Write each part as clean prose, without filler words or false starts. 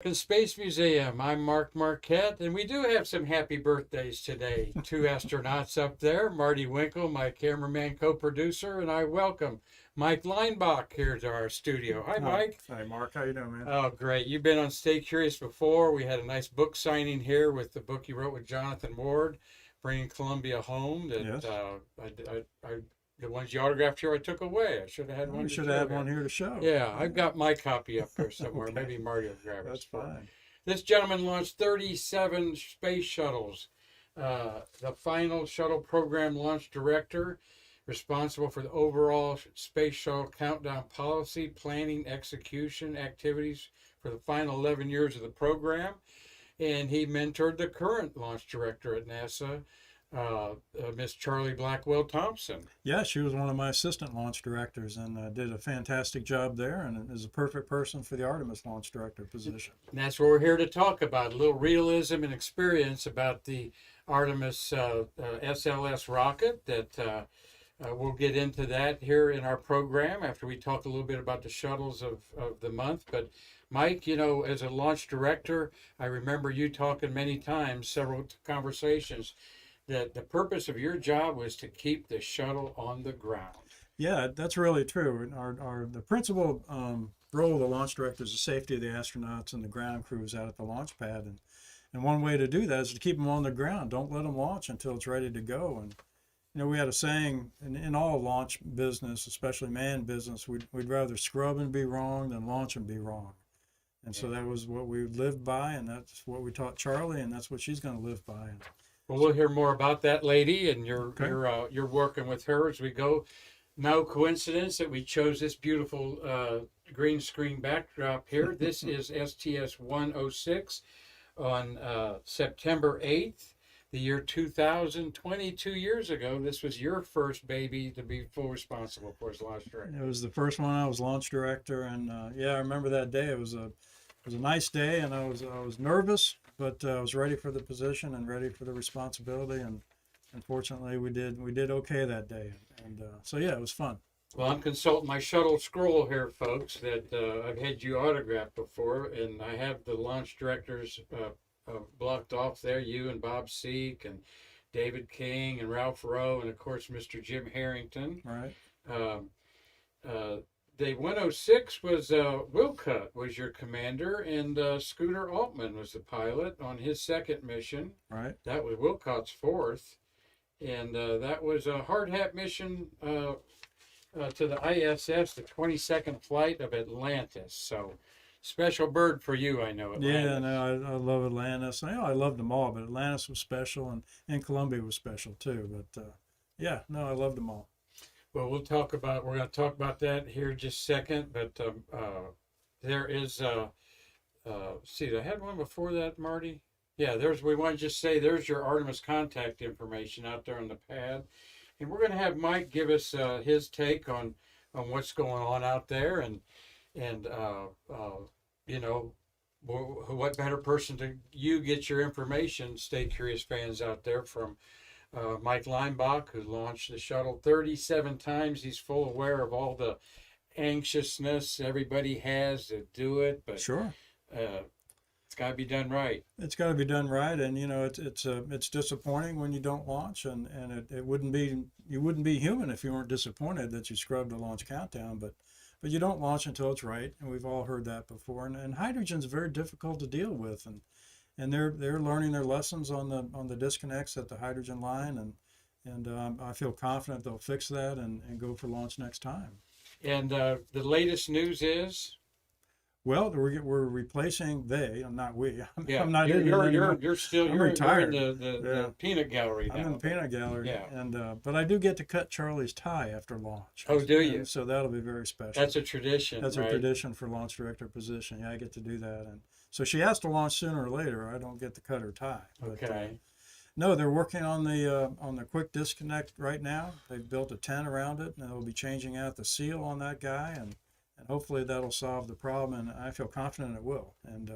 The Space Museum. I'm Mark Marquette, and we do have some happy birthdays today. Two astronauts up there, Marty Winkle, my cameraman co-producer, and I welcome Mike Leinbach here to our studio. Hi, Mike. Hi, Mark. How you doing, man? Oh, great. You've been on Stay Curious before. We had a nice book signing here with the book you wrote with Jonathan Ward, Bringing Columbia Home. That Yes. the ones you autographed here I took away. I should have had one. We should have had one here to show. Yeah, I've got my copy up there somewhere. Okay. Maybe Marty will grab it. That's fine. This gentleman launched 37 space shuttles. The final shuttle program launch director, responsible for the overall space shuttle countdown policy, planning, execution activities for the final 11 years of the program. And he mentored the current launch director at NASA, Miss Charlie Blackwell Thompson. Yeah, she was one of my assistant launch directors and did a fantastic job there and is a perfect person for the Artemis launch director position. And that's what we're here to talk about, a little realism and experience about the Artemis SLS rocket that we'll get into that here in our program after we talk a little bit about the shuttles of the month. But Mike, you know, as a launch director, I remember you talking many times, several conversations, that the purpose of your job was to keep the shuttle on the ground. Yeah, that's really true. The principal role of the launch director is the safety of the astronauts and the ground crews out at the launch pad. And one way to do that is to keep them on the ground. Don't let them launch until it's ready to go. And you know, we had a saying in all launch business, especially manned business, we'd rather scrub and be wrong than launch and be wrong. And so that was what we lived by, and that's what we taught Charlie, and that's what she's going to live by. Well, we'll hear more about that lady, and Okay. you're working with her as we go. No coincidence that we chose this beautiful green screen backdrop here. This is STS 106 on September 8th, the year 2000, 22 years ago. This was your first baby to be full responsible for as launch director. It was the first one I was launch director, and yeah, I remember that day. It was a nice day, and I was nervous, but I was ready for the position and ready for the responsibility, and unfortunately we did okay that day, and so yeah, it was fun. Well, I'm consulting my shuttle scroll here, folks, that I've had you autograph before, and I have the launch directors blocked off there, you and Bob Seek and David King and Ralph Rowe, and of course Mr. Jim Harrington. Right. The 106 was Wilcott was your commander, and Scooter Altman was the pilot on his second mission. Right. That was Wilcott's fourth, and that was a hard hat mission to the ISS, the 22nd flight of Atlantis. So special bird for you, I know. Atlantis. Yeah, no, I love Atlantis. I loved them all, but Atlantis was special, and Columbia was special too. But yeah, no, I loved them all. Well, we're going to talk about that here in just a second, but there is, see, I had one before that, Marty. Yeah, we want to just say there's your Artemis contact information out there on the pad. And we're going to have Mike give us his take on what's going on out there, and you know, what better person to you get your information, Stay Curious fans out there, from Mike Leinbach, who launched the shuttle 37 times. He's full aware of all the anxiousness everybody has to do it, but Sure. It's got to be done right. It's got to be done right, and you know it's disappointing when you don't launch, and it wouldn't be you wouldn't be human if you weren't disappointed that you scrubbed the launch countdown, but you don't launch until it's right, and we've all heard that before. And hydrogen's very difficult to deal with, and they're learning their lessons on the disconnects at the hydrogen line, and I feel confident they'll fix that and go for launch next time. And the latest news is. Well, we're replacing not we. Yeah, I'm not you're I'm retired. You're in the peanut gallery now. I'm in the peanut gallery. Yeah. And but I do get to cut Charlie's tie after launch. Oh, do you? So that'll be very special. That's a tradition. That's right? a tradition for launch director position. Yeah, I get to do that, and so she has to launch sooner or later. I don't get to cut her tie. But, Okay. no, they're working on the quick disconnect right now. They've built a tent around it, and they'll be changing out the seal on that guy, and hopefully that'll solve the problem, and I feel confident it will. And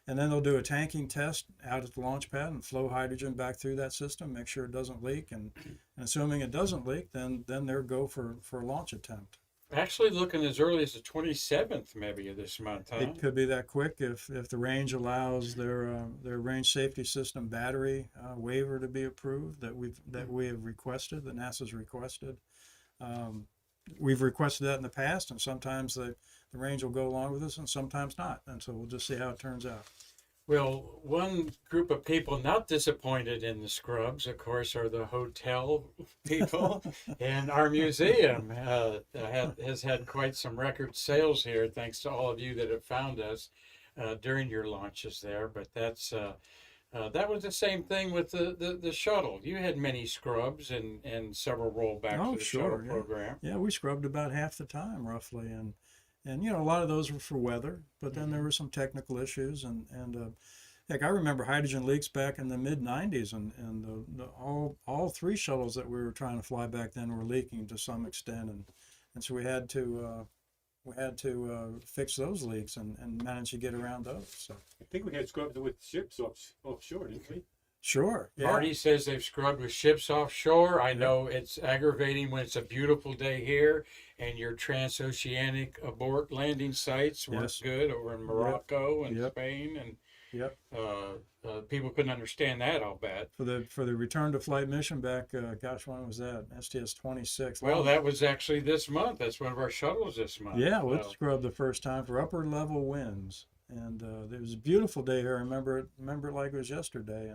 then they'll do a tanking test out at the launch pad and flow hydrogen back through that system, make sure it doesn't leak, and assuming it doesn't leak, then they'll go for a launch attempt. Actually looking as early as the 27th maybe of this month, huh? It could be that quick if the range allows their range safety system battery waiver to be approved that we have requested, that NASA's requested. We've requested that in the past, and sometimes the range will go along with us, and sometimes not. And so we'll just see how it turns out. Well, one group of people not disappointed in the scrubs, of course, are the hotel people. And our museum has had quite some record sales here, thanks to all of you that have found us during your launches there. But that was the same thing with the shuttle. You had many scrubs and several rollbacks of the shuttle program. Yeah, we scrubbed about half the time, roughly. And a lot of those were for weather, but then there were some technical issues, and heck, I remember hydrogen leaks back in the mid '90s, and all three shuttles that we were trying to fly back then were leaking to some extent, and so we had to fix those leaks and manage to get around those. So I think we had scrubbed with ships offshore, didn't we? Sure. Yeah. Marty says they've scrubbed with ships offshore. I know it's aggravating when it's a beautiful day here and your transoceanic abort landing sites weren't good over in Morocco and Spain, and people couldn't understand that, I'll bet. For the return to flight mission back, when was that? STS-26. Well, that was actually this month. That's one of our shuttles this month. Yeah, we scrubbed the first time for upper level winds. And it was a beautiful day here. I remember it like it was yesterday,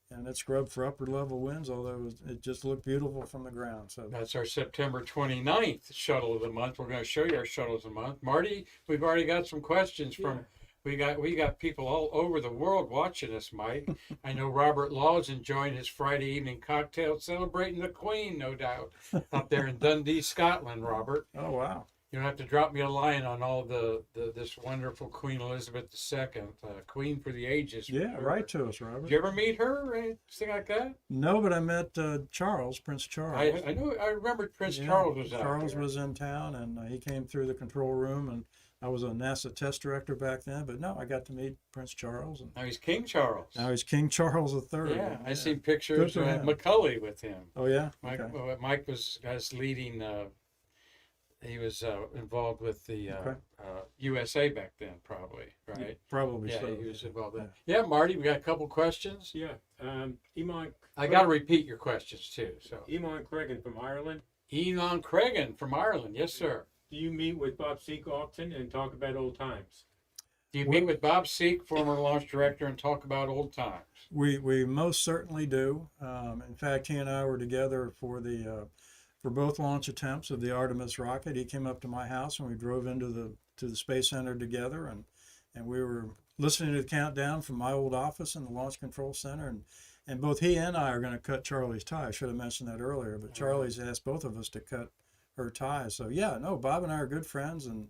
and it scrubbed for upper level winds, although it just looked beautiful from the ground. So that's our September 29th shuttle of the month. We're going to show you our shuttles of the month. Marty, we've already got some questions from. We got people all over the world watching us, Mike. I know Robert Law is enjoying his Friday evening cocktail, celebrating the Queen, no doubt, up there in Dundee, Scotland. Robert. Oh wow. You'll have to drop me a line on all this wonderful Queen Elizabeth II, Queen for the ages. Yeah, write to us, Robert. Did you ever meet her or anything like that? No, but I met Charles, Prince Charles. I know. I remember Prince Charles was out Charles there. was in town, and he came through the control room, and I was a NASA test director back then. But no, I got to meet Prince Charles. And now he's King Charles. Now he's King Charles III. Yeah, I seen pictures of Macaulay with him. Oh yeah. Mike was leading. He was involved with the USA back then, probably, right? Yeah, probably yeah, so. He was involved then. Yeah, Marty, we got a couple questions. Yeah. I got to repeat your questions, too. So. Eamon Cregan from Ireland. Eamon Cregan from Ireland. Yes, sir. Do you meet with Bob Seek often and talk about old times? Do you meet with Bob Seek, former launch director, and talk about old times? We most certainly do. In fact, he and I were together for both launch attempts of the Artemis rocket. He came up to my house and we drove into the Space Center together, and we were listening to the countdown from my old office in the Launch Control Center, and both he and I are going to cut Charlie's tie. I should have mentioned that earlier, but Charlie's asked both of us to cut her tie. So yeah, no, Bob and I are good friends, and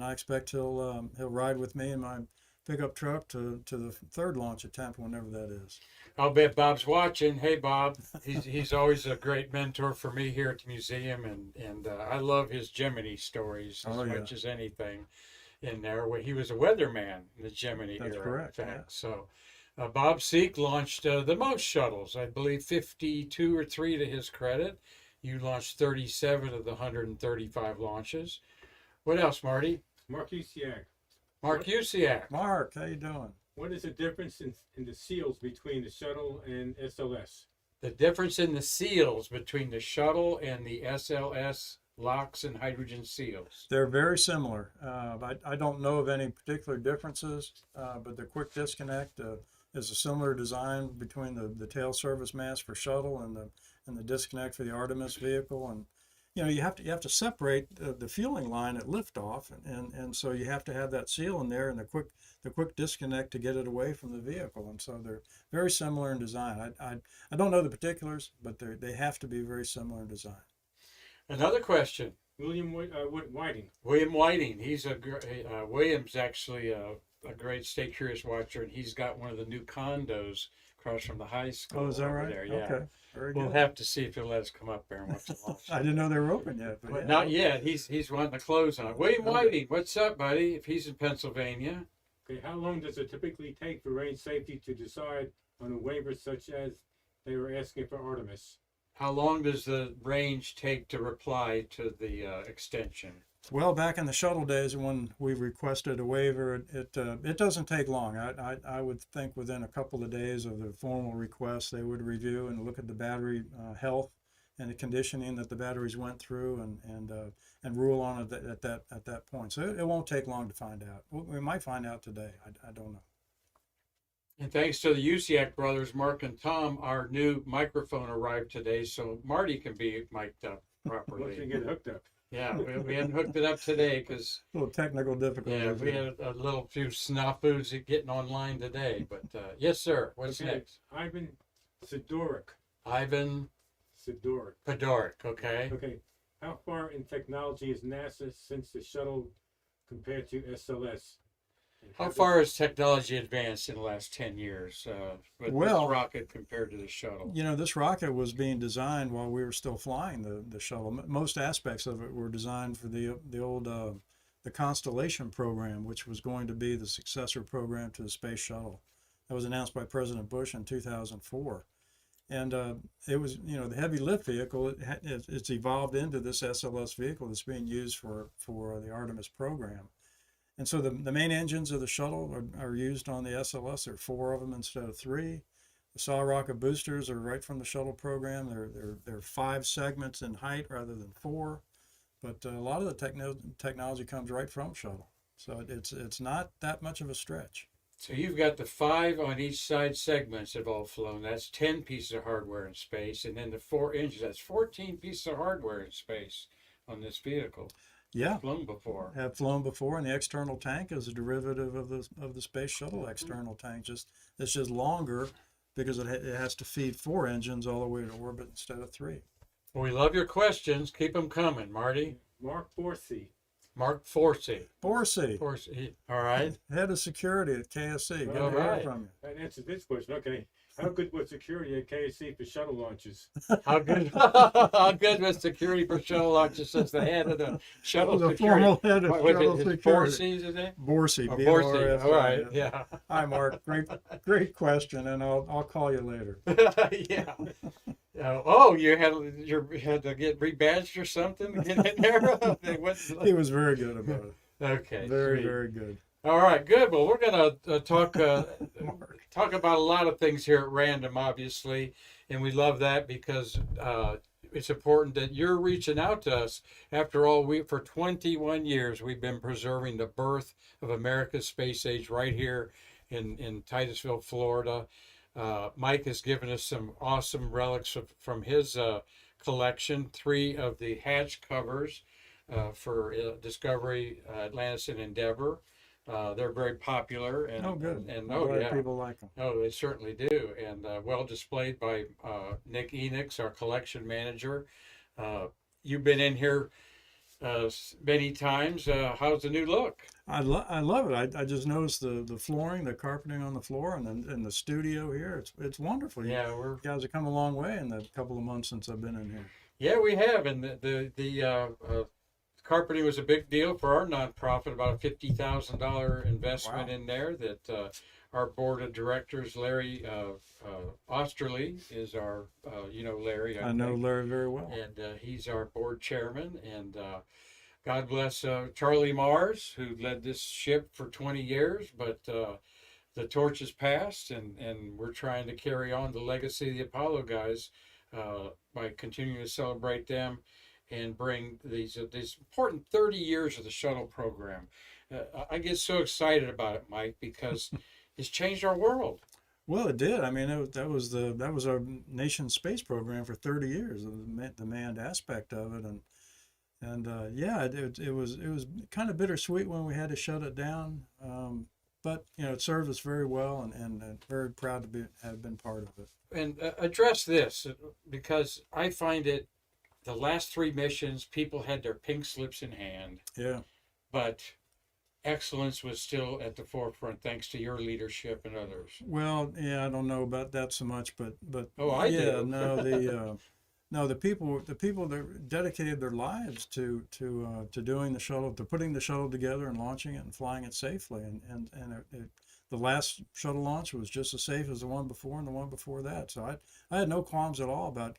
I expect he'll ride with me in my pickup truck to the third launch attempt, whenever that is. I'll bet Bob's watching. Hey, Bob. He's always a great mentor for me here at the museum, and I love his Gemini stories as much as anything in there. Where he was a weatherman in the Gemini era. That's correct. In fact. So Bob Seek launched the most shuttles, I believe 52 or 3 to his credit. You launched 37 of the 135 launches. What else, Marty? Mark Usiak. Mark Usiak. Mark, how you doing? What is the difference in the seals between the shuttle and SLS? The difference in the seals between the shuttle and the SLS locks and hydrogen seals. They're very similar. I don't know of any particular differences, but the quick disconnect is a similar design between the tail service mast for shuttle and the disconnect for the Artemis vehicle. And you have to separate the fueling line at liftoff, and so you have to have that seal in there and the quick disconnect to get it away from the vehicle. And so they're very similar in design. I don't know the particulars, but they have to be very similar in design. Another question. William Whiting. William Whiting. He's William's actually a great Stay Curious watcher, and he's got one of the new condos across from the high school. Oh, is that right? There. Yeah. Okay. Very We'll good. have to see if he'll let us come up there and watch the launch. I didn't know they were open yet. But not yet. He's wanting to close on it. William Whiting, what's up, buddy? If he's in Pennsylvania. Okay, how long does it typically take for range safety to decide on a waiver such as they were asking for Artemis? How long does the range take to reply to the extension? Well, back in the shuttle days when we requested a waiver, it doesn't take long. I would think within a couple of days of the formal request, they would review and look at the battery health and the conditioning that the batteries went through and rule on it at that point. So it won't take long to find out. We might find out today. I don't know. And thanks to the Usiak brothers, Mark and Tom, our new microphone arrived today, so Marty can be mic'd up Once you properly. get hooked up. Yeah, we hadn't hooked it up today because A little technical difficulties. yeah, we had a little few snafus at getting online today. But yes, sir. What's Okay, next? Ivan Sidorik. Ivan Sidorik. Fedoric. Okay. Okay. How far in technology is NASA since the shuttle compared to SLS? And How does- far has technology advanced in the last 10 years with Well, this rocket compared to the shuttle? You know, this rocket was being designed while we were still flying the shuttle. Most aspects of it were designed for the old the Constellation program, which was going to be the successor program to the Space Shuttle. That was announced by President Bush in 2004. And it was, you know, the heavy lift vehicle, it's evolved into this SLS vehicle that's being used for the Artemis program. And so the main engines of the shuttle are used on the SLS. There are 4 of them instead of 3. The saw rocket boosters are right from the shuttle program. They're 5 segments in height rather than 4. But a lot of the technology comes right from shuttle. So it's not that much of a stretch. So you've got the 5 on each side segments that have all flown. That's 10 pieces of hardware in space. And then the 4 engines, that's 14 pieces of hardware in space on this vehicle. Yeah, Flown before. have flown before, and the external tank is a derivative of the space shuttle external tank. It's just longer because it has to feed 4 engines all the way to orbit instead of 3. Well, we love your questions. Keep them coming, Marty. Mark Forsey. Mark Forsey. Forsey, All right. head of security at KSC. Good All to hear right. from you. That answers this question. Okay. How good was security at KSC for shuttle launches? How good? How good was security for shuttle launches since the head of the shuttle The security? formal head of What was shuttle it? security. Forsey, is it? Borsey, Or B-O-R-S-E-Y. Forsey. All right. Yeah. Hi, Mark. Great question, and I'll call you later. Yeah. Oh, you had to get rebadged or something to get in there. They went- He was very good about it. okay. Very, sweet. very good. All right, good. Well, we're going to talk Mark. talk about a lot of things here at Random, obviously, and we love that because it's important that you're reaching out to us. After all, for 21 years we've been preserving the birth of America's space age right here in Titusville, Florida. Mike has given us some awesome relics from his collection. 3 of the hatch covers for Discovery, Atlantis, and Endeavor. They're very popular. And, Oh, good. And I'm oh, glad yeah. people like them. Oh, they certainly do. And well displayed by Nick Enix, our collection manager. You've been in here many times. How's the new look? I love it. I just noticed the flooring, the carpeting on the floor, and the studio here. It's wonderful. Yeah, You guys have come a long way in the couple of months since I've been in here. yeah, we have. And the carpeting was a big deal for our nonprofit, about a $50,000 investment Wow. in there that our board of directors, Larry Osterly is our, Larry. I know think. Larry very well. And he's our board chairman. And God bless Charlie Mars, who led this ship for 20 years. But the torch has passed, and we're trying to carry on the legacy of the Apollo guys by continuing to celebrate them and bring these important 30 years of the shuttle program. I get so excited about it, Mike, because it's changed our world. Well, it did. I mean, that was our nation's space program for 30 years, the manned aspect of it, and yeah, it was kind of bittersweet when we had to shut it down, but it served us very well, and very proud to have been part of it. And address this, because I find it, the last 3 missions, people had their pink slips in hand, Yeah. but excellence was still at the forefront thanks to your leadership and others. Well, yeah, I don't know about that so much, but Oh, I yeah, do. no, the people that dedicated their lives to doing the shuttle, to putting the shuttle together and launching it and flying it safely, and the last shuttle launch was just as safe as the one before and the one before that. So I had no qualms at all about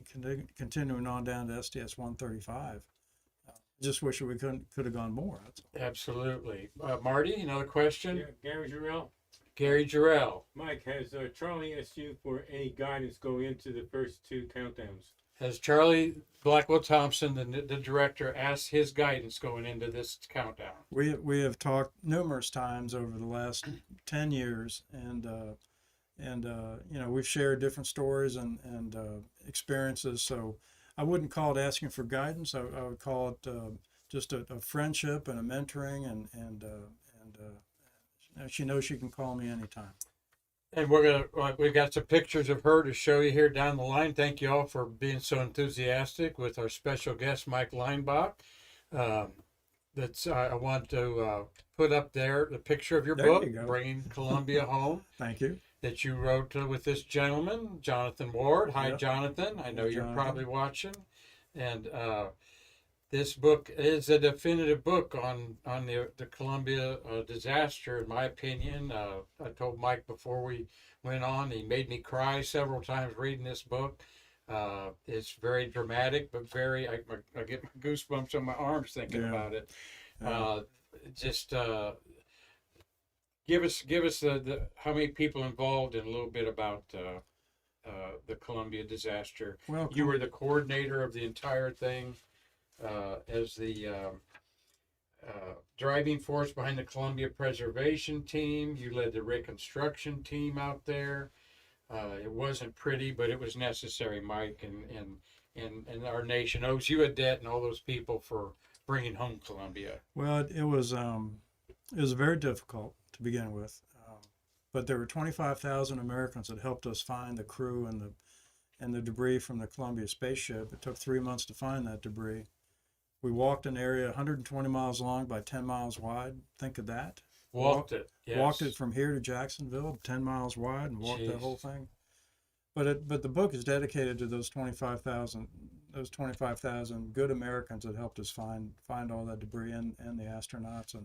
continuing on down to STS-135. just wish we could have gone more. That's all. Absolutely. Marty, another question? Yeah, Gary Jarrell. Gary Jarrell. Mike, has Charlie asked you for any guidance going into the first two countdowns? Has Charlie Blackwell Thompson, the director, asked his guidance going into this countdown? We have talked numerous times over the last 10 years, and we've shared different stories and experiences. So I wouldn't call it asking for guidance. I would call it just a friendship and a mentoring, and she knows she can call me anytime. And we've got some pictures of her to show you here down the line. Thank you all for being so enthusiastic with our special guest, Mike Leinbach. I want to put up there the picture of your There book, you go. Bringing Columbia Home, Thank you. that you wrote with this gentleman, Jonathan Ward. Hi, Yep. Jonathan. I know you're Jonathan. probably watching. And this book is a definitive book on the Columbia disaster, in my opinion. I told Mike before we went on, he made me cry several times reading this book. It's very dramatic, but I get goosebumps on my arms thinking Yeah. about it. Yeah. Just give us the how many people involved and a little bit about the Columbia disaster. Well, You were the coordinator of the entire thing, as the driving force behind the Columbia preservation team. You led the reconstruction team out there. It wasn't pretty, but it was necessary, Mike, and our nation owes you a debt, and all those people for bringing home Columbia. Well, it was very difficult to begin with, but there were 25,000 Americans that helped us find the crew and the debris from the Columbia spaceship. It took 3 months to find that debris. We walked an area 120 miles long by 10 miles wide. Think of that. Walked it. Yes. Walked it from here to Jacksonville, 10 miles wide, and walked that Jeez. whole thing. But the book is dedicated to those 25,000 good Americans that helped us find all that debris, and the astronauts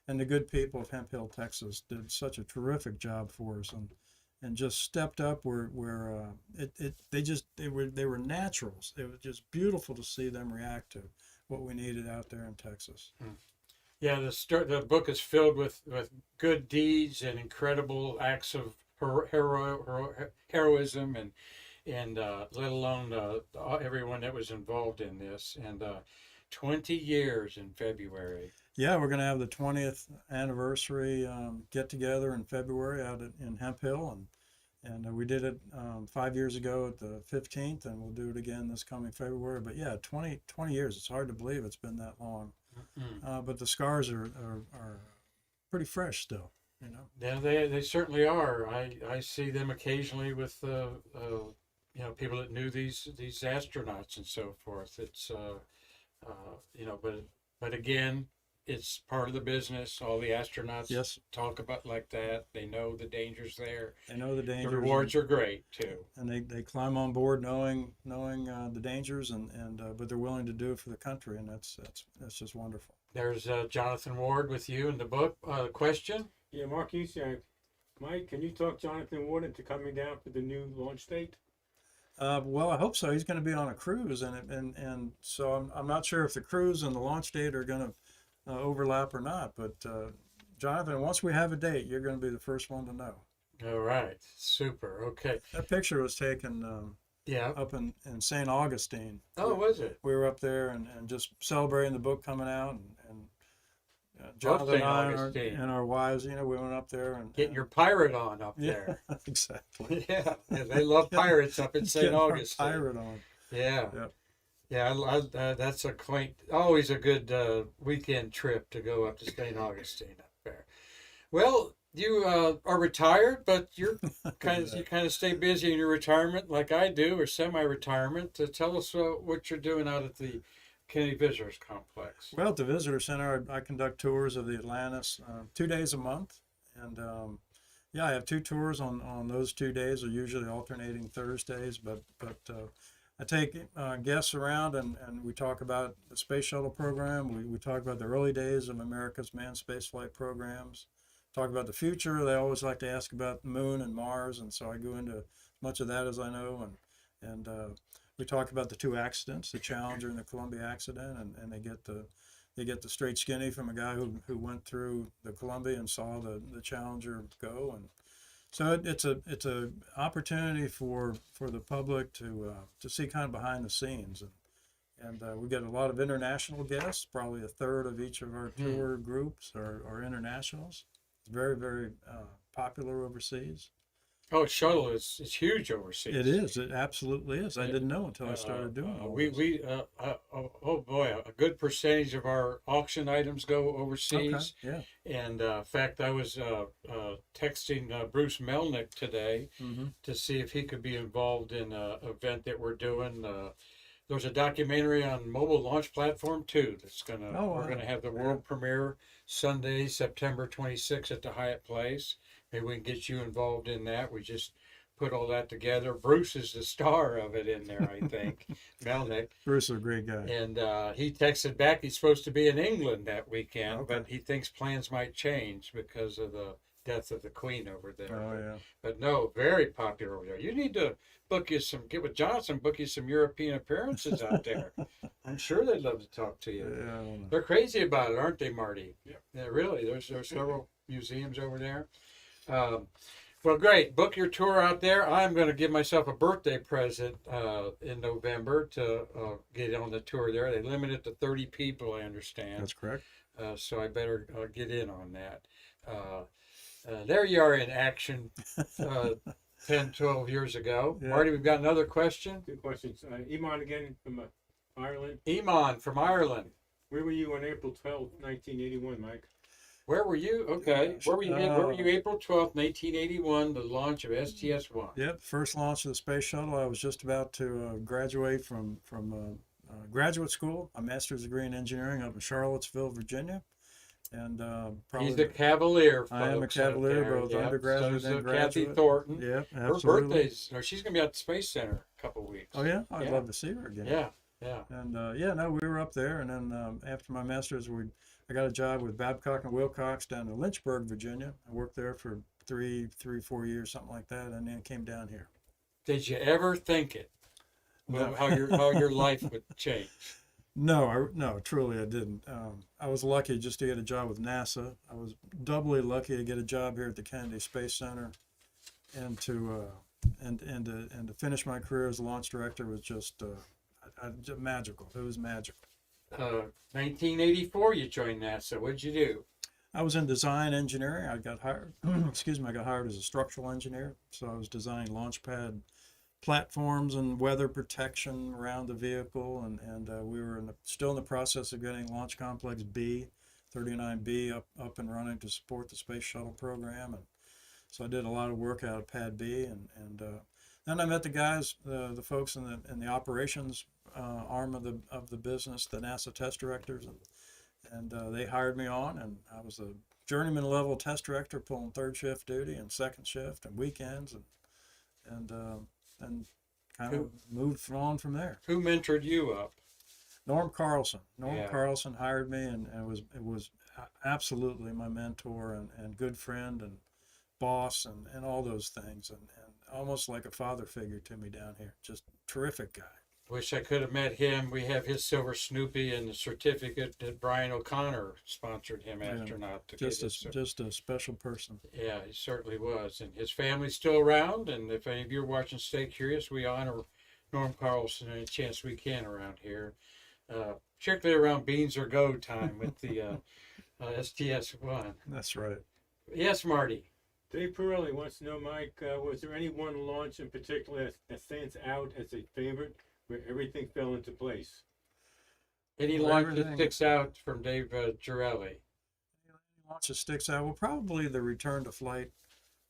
and the good people of Hemp Hill, Texas did such a terrific job for us, and just stepped up where they were naturals. It was just beautiful to see them react to what we needed out there in Texas. Yeah, the book is filled with good deeds and incredible acts of heroism, and let alone everyone that was involved in this. And 20 years in February. Yeah, we're going to have the 20th anniversary get together in February out in Hemp Hill, and we did it 5 years ago at the 15th, and we'll do it again this coming February. But yeah, 20 years. It's hard to believe it's been that long. But the scars are pretty fresh still, you know. Yeah, they certainly are. I see them occasionally with people that knew these astronauts and so forth. It's but again, it's part of the business. All the astronauts Yes. talk about like that. They know the dangers there. They know the The dangers. rewards are great too. and they climb on board knowing the dangers, and but they're willing to do it for the country, and that's just wonderful. There's Jonathan Ward with you in the book. Question? Yeah, Mark Usiak. Mike, can you talk Jonathan Ward into coming down for the new launch date? Well, I hope so. He's going to be on a cruise, and so I'm not sure if the cruise and the launch date are going to overlap or not. But Jonathan, once we have a date, you're going to be the first one to know. All right, super. Okay. That picture was taken Yeah. up in St. Augustine. Oh, was it? We were up there and just celebrating the book coming out, and Jonathan St. and I Augustine. and our wives, we went up there and Getting your pirate on up yeah, there. exactly. Yeah, they love pirates up in St. Getting our Augustine. pirate on. Yeah. Yep. Yeah, that's always a good weekend trip to go up to St. Augustine up there. Well, you are retired, but you're you kind of stay busy in your retirement like I do, or semi-retirement. Tell us what you're doing out at the Kennedy Visitors Complex. Well, at the Visitor Center, I conduct tours of the Atlantis 2 days a month. And I have 2 tours on those 2 days, are usually alternating Thursdays. But I take guests around, and we talk about the Space Shuttle program. We talk about the early days of America's manned spaceflight programs. Talk about the future. They always like to ask about the moon and Mars, and so I go into as much of that as I know. And we talk about the 2 accidents, the Challenger and the Columbia accident, and they get the they get the straight skinny from a guy who went through the Columbia and saw the Challenger go, and so it's a opportunity for the public to see kind of behind the scenes, and we get a lot of international guests. Probably a third of each of our tour groups are internationals. It's very, very popular overseas. Oh, shuttle is huge overseas. It is. It absolutely is. I didn't know until I started doing it. Oh boy, a good percentage of our auction items go overseas. Okay. Yeah. And in fact, I was texting Bruce Melnick today to see if he could be involved in an event that we're doing. There's a documentary on mobile launch platform too. That's we're gonna have the world premiere Sunday, September 26th at the Hyatt Place. Maybe we can get you involved in that. We just put all that together. Bruce is the star of it in there, I think. Melnick. Bruce is a great guy. And he texted back. He's supposed to be in England that weekend, but he thinks plans might change because of the death of the Queen over there. Oh yeah. But no, very popular over there. You need to get with Johnson, book you some European appearances out there. I'm sure they'd love to talk to you. Yeah. They're crazy about it, aren't they, Marty? Yeah. Really. There's several museums over there. Well, great. Book your tour out there. I'm going to give myself a birthday present in November to get on the tour there. They limit it to 30 people, I understand. That's correct. So I better get in on that. There you are in action 10, 12 years ago. Yeah. Marty, we've got another question. Two questions. Iman again from Ireland. Iman from Ireland. Where were you on April 12th, 1981, Mike? Where were you? Okay. Where were you April 12th, 1981, the launch of STS-1? Yep, first launch of the Space Shuttle. I was just about to graduate from graduate school, a master's degree in engineering up in Charlottesville, Virginia. And probably He's a Cavalier. I am a Cavalier, both undergraduate and graduate. Kathy Thornton. Yep, Her absolutely. birthday's, she's going to be at the Space Center a couple of weeks. Oh yeah, I'd love to see her again. Yeah. And no, we were up there, and then after my master's, I got a job with Babcock and Wilcox down in Lynchburg, Virginia. I worked there for 4 years, something like that, and then came down here. Did you ever think it? No. How your life would change? No, truly I didn't. I was lucky just to get a job with NASA. I was doubly lucky to get a job here at the Kennedy Space Center, and to finish my career as a launch director was just magical. It was magical. 1984, you joined NASA. What'd you do? I was in design engineering. I got hired. I got hired as a structural engineer. So I was designing launch pad platforms and weather protection around the vehicle, and we were still in the process of getting Launch Complex B, 39B, up and running to support the Space Shuttle program, and so I did a lot of work out of Pad B, and then I met the guys, the folks in the operations arm of the business, the NASA test directors, and they hired me on, and I was a journeyman level test director, pulling third shift duty and second shift and weekends, and kind of moved on from there. Who mentored you up? Norm Carlson Carlson hired me, and it was absolutely my mentor and good friend and boss and all those things, and almost like a father figure to me down here. Just terrific guy. Wish I could have met him. We have his silver Snoopy and the certificate that Brian O'Connor sponsored him, Astronaut. To just a special person. Yeah, he certainly was. And his family's still around. And if any of you are watching Stay Curious, we honor Norm Carlson any chance we can around here, particularly around Beans or Go time with the STS-1. That's right. Yes, Marty. Dave Pirelli wants to know, Mike, was there any one launch in particular that stands out as a favorite, where everything fell into place? Any launch that sticks out from Dave Girelli? Launch that sticks out? Well, probably the return to flight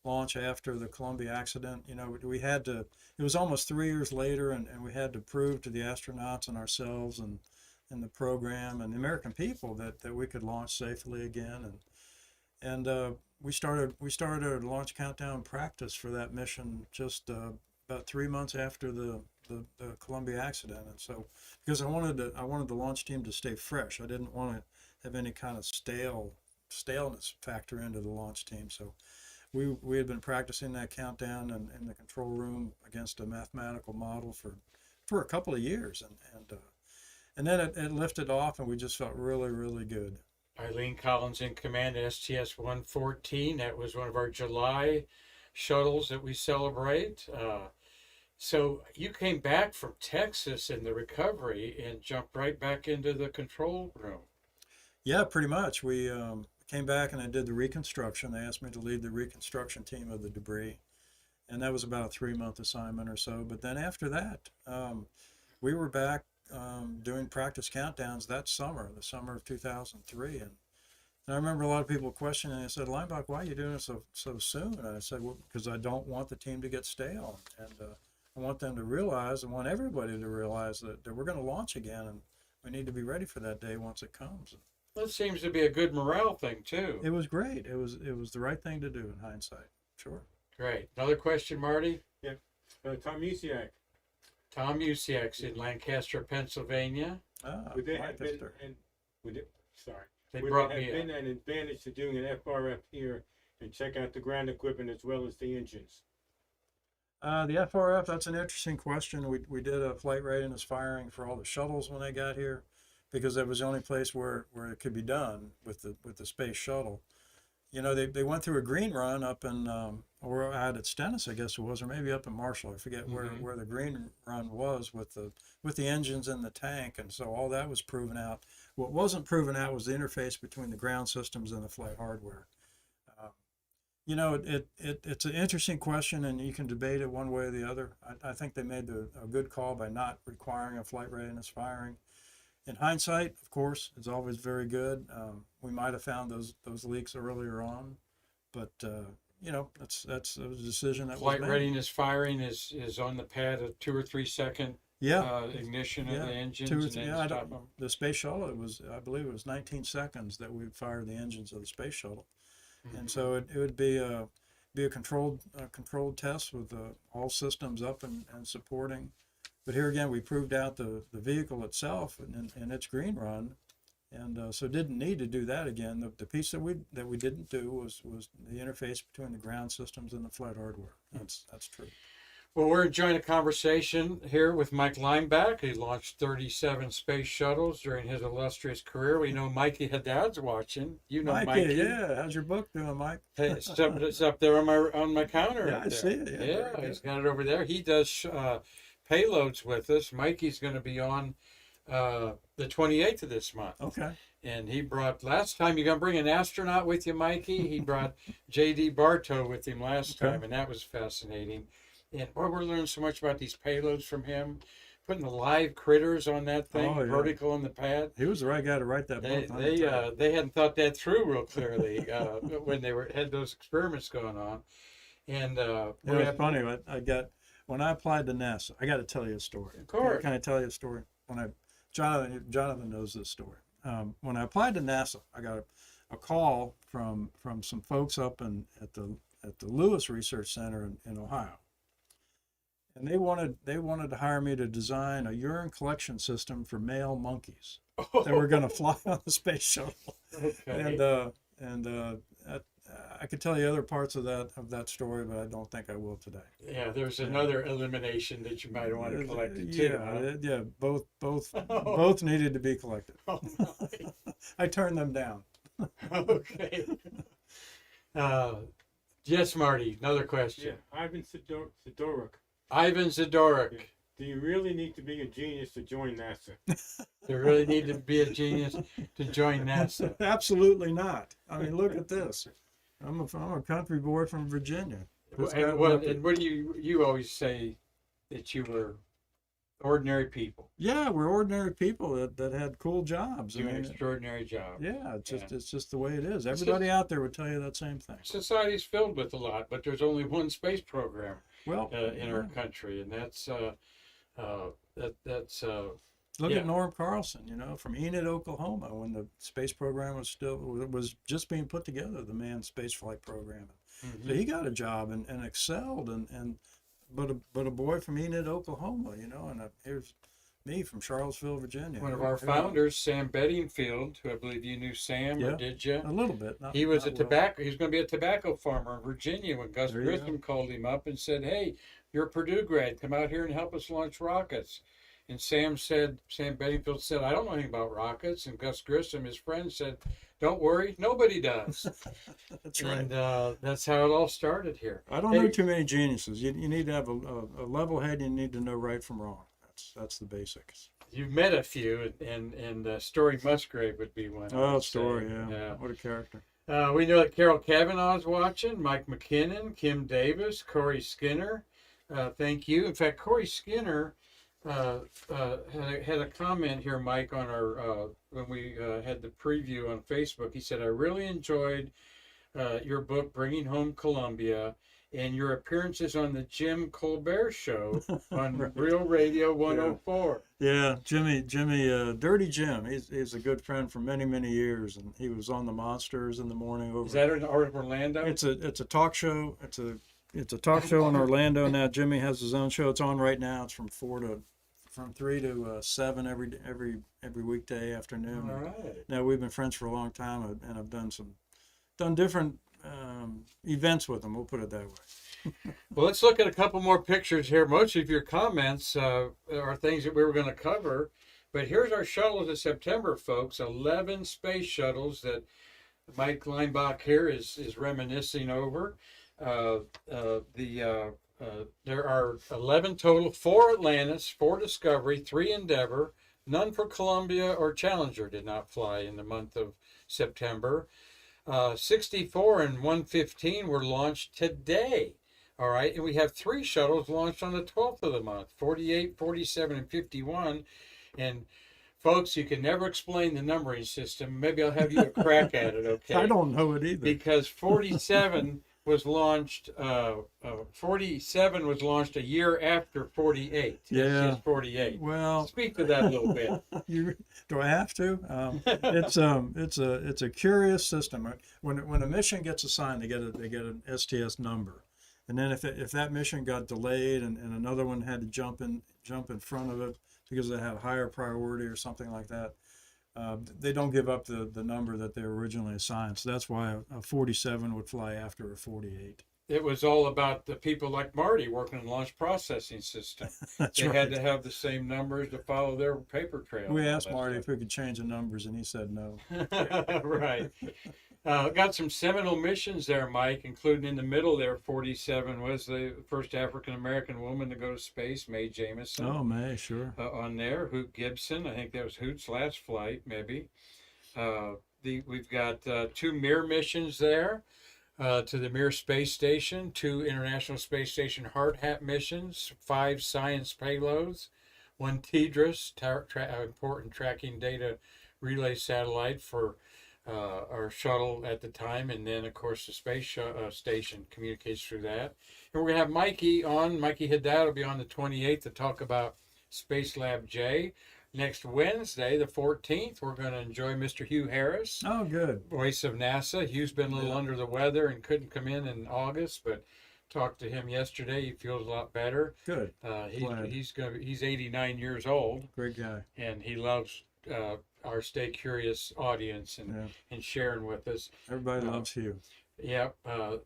launch after the Columbia accident. We had to, it was almost 3 years later, and we had to prove to the astronauts and ourselves and the program and the American people that we could launch safely again. And we started a launch countdown practice for that mission just about 3 months after the Columbia accident, and so because I wanted the launch team to stay fresh. I didn't want to have any kind of staleness factor into the launch team. So we had been practicing that countdown in the control room against a mathematical model for a couple of years, And then it lifted off, and we just felt really, really good. Eileen Collins in command at STS-114. That was one of our July shuttles that we celebrate. So you came back from Texas in the recovery and jumped right back into the control room. Yeah, pretty much. We came back and I did the reconstruction. They asked me to lead the reconstruction team of the debris. And that was about a 3-month assignment or so. But then after that, we were back doing practice countdowns that summer, the summer of 2003. And I remember a lot of people questioning. I said, Leinbach, why are you doing it so soon? And I said, well, because I don't want the team to get stale. And I want them to realize, I want everybody to realize that we're going to launch again. And we need to be ready for that day once it comes. That seems to be a good morale thing, too. It was great. It was the right thing to do in hindsight. Sure. Great. Another question, Marty? Yep. Tom Usiak. Tom Usiak's in Lancaster, Pennsylvania. Would they have been, Lancaster. and would it, sorry. They Would brought it me have up. been an advantage to doing an FRF here and check out the ground equipment as well as the engines? The FRF, that's an interesting question. We did a flight readiness firing for all the shuttles when they got here, because that was the only place where it could be done with the Space Shuttle. You know, they went through a green run up in, or out at Stennis, I guess it was, or maybe up in Marshall. I forget where the green run was with the engines in the tank, and so all that was proven out. What wasn't proven out was the interface between the ground systems and the flight hardware. You know, it's an interesting question, and you can debate it one way or the other. I think they made a good call by not requiring a flight readiness firing. In hindsight, of course, it's always very good. We might have found those leaks earlier on, but you know, that's a decision that Flight was made. readiness firing is on the pad, a 2 or 3 second ignition of the engines. 2 or and 3. then Yeah, stop them. the Space Shuttle, I believe it was 19 seconds that we fired the engines of the Space Shuttle, and so it would be a controlled test with all systems up and supporting. But here again, we proved out the vehicle itself and its green run, and so didn't need to do that again. The piece that we didn't do was the interface between the ground systems and the flight hardware. That's true. Well, we're enjoying a conversation here with Mike Leinbach. He launched 37 space shuttles during his illustrious career. We know Mikey Haddad's watching. You know Mikey. Yeah. How's your book doing, Mike? Hey, it's up there on my counter. Yeah, right I there. see it. Yeah, he's got it over there. He does payloads with us. Mikey's going to be on the 28th of this month. Okay. And he brought, last time, you're going to bring an astronaut with you, Mikey? He brought J.D. Bartow with him last time, and that was fascinating. And boy, we're learning so much about these payloads from him. Putting the live critters on that thing, vertical on the pad. He was the right guy to write that book. They hadn't thought that through real clearly when they had those experiments going on. And it's funny. When I applied to NASA, I got to tell you a story. Of course. Can I tell you a story? Jonathan knows this story. When I applied to NASA, I got a call from some folks up at the Lewis Research Center in Ohio, and they wanted to hire me to design a urine collection system for male monkeys that were going to fly on the Space Shuttle. Okay. And I could tell you other parts of that story, but I don't think I will today. Yeah, there's another elimination that you might want to collect too. Yeah, both needed to be collected. Oh, I turned them down. okay. Yes, Marty. Another question. Yeah, Ivan Sidoruk. Ivan Zadoruk. Do you really need to be a genius to join NASA? You really need to be a genius to join NASA. Absolutely not. I mean, look at this. I'm a country boy from Virginia. And what do you always say that you were ordinary people? Yeah, we're ordinary people that had cool jobs. Doing an extraordinary job. Yeah, it's just the way it is. Everybody out there would tell you that same thing. Society's filled with a lot, but there's only one space program in our yeah. country, and that's Look at Norm Carlson, from Enid, Oklahoma, when the space program was just being put together, the manned space flight program. Mm-hmm. So he got a job and excelled, but a boy from Enid, Oklahoma, and here's me from Charlottesville, Virginia. One of our founders, Sam Bedingfield, who I believe you knew Sam, or did you? A little bit. He was he was going to be a tobacco farmer in Virginia when Gus Grissom called him up and said, "Hey, you're a Purdue grad. Come out here and help us launch rockets." And Sam Bedingfield said, I don't know anything about rockets. And Gus Grissom, his friend, said, don't worry, nobody does. That's right. And that's how it all started here. I don't know too many geniuses. You need to have a level head. You need to know right from wrong. That's the basics. You've met a few, and Story Musgrave would be one. Oh, Story, yeah. What a character. We know that Carol Kavanaugh's watching, Mike McKinnon, Kim Davis, Corey Skinner. Thank you. In fact, Corey Skinner had a comment here, Mike, on our when we had the preview on Facebook. He said, I really enjoyed your book, Bringing Home Columbia, and your appearances on the Jim Colbert Show on Right. Real Radio 104. Yeah, Jimmy, Dirty Jim. He's a good friend for many, many years, and he was on the Monsters in the morning. Over. Is that in Orlando? It's a talk show. It's a talk show in Orlando now. Jimmy has his own show. It's on right now. It's from 3 to 7 every weekday afternoon. All right. Now we've been friends for a long time, and I've done different events with him. We'll put it that way. Well, let's look at a couple more pictures here. Most of your comments are things that we were going to cover, but here's our shuttles of September, folks. 11 space shuttles that Mike Leinbach here is reminiscing over. There are 11 total, 4 Atlantis, 4 Discovery, 3 Endeavor, none for Columbia or Challenger did not fly in the month of September. 64 and 115 were launched today. All right, and we have 3 shuttles launched on the 12th of the month, 48, 47, and 51. And folks, you can never explain the numbering system. Maybe I'll have you a crack at it, okay? I don't know it either. Because 47 was launched. 47 was launched a year after 48. Yeah. It's 48. Well, Speak to that a little bit. Do I have to? It's a curious system. When a mission gets assigned, they get an STS number, and then if that mission got delayed and another one had to jump in front of it because they had higher priority or something like that, they don't give up the number that they were originally assigned. So that's why a 47 would fly after a 48. It was all about the people like Marty working in the launch processing system. That's They right. had to have the same numbers to follow their paper trail. We and all asked that Marty stuff. if we could change the numbers, and he said no. Right. Got some seminal missions there, Mike, including in the middle there. 47 was the first African-American woman to go to space, Mae Jemison. Oh, May, sure. On there, Hoot Gibson. I think that was Hoot's last flight, maybe. We've got 2 Mir missions there to the Mir Space Station, 2 International Space Station hard hat missions, 5 science payloads, 1 TDRS, important tracking data relay satellite for our shuttle at the time, and then of course the space station communicates through that. And we're gonna have Mikey Haddad will be on the 28th to talk about Space Lab J. Next Wednesday, the 14th, we're going to enjoy Mr. Hugh Harris, Oh, good. voice of NASA. Hugh's been a little under the weather and couldn't come in August, but talked to him yesterday. He feels a lot better. Good. Glad. He's 89 years old, Great guy. and he loves our Stay Curious audience and sharing with us. Everybody loves Hugh. Yeah,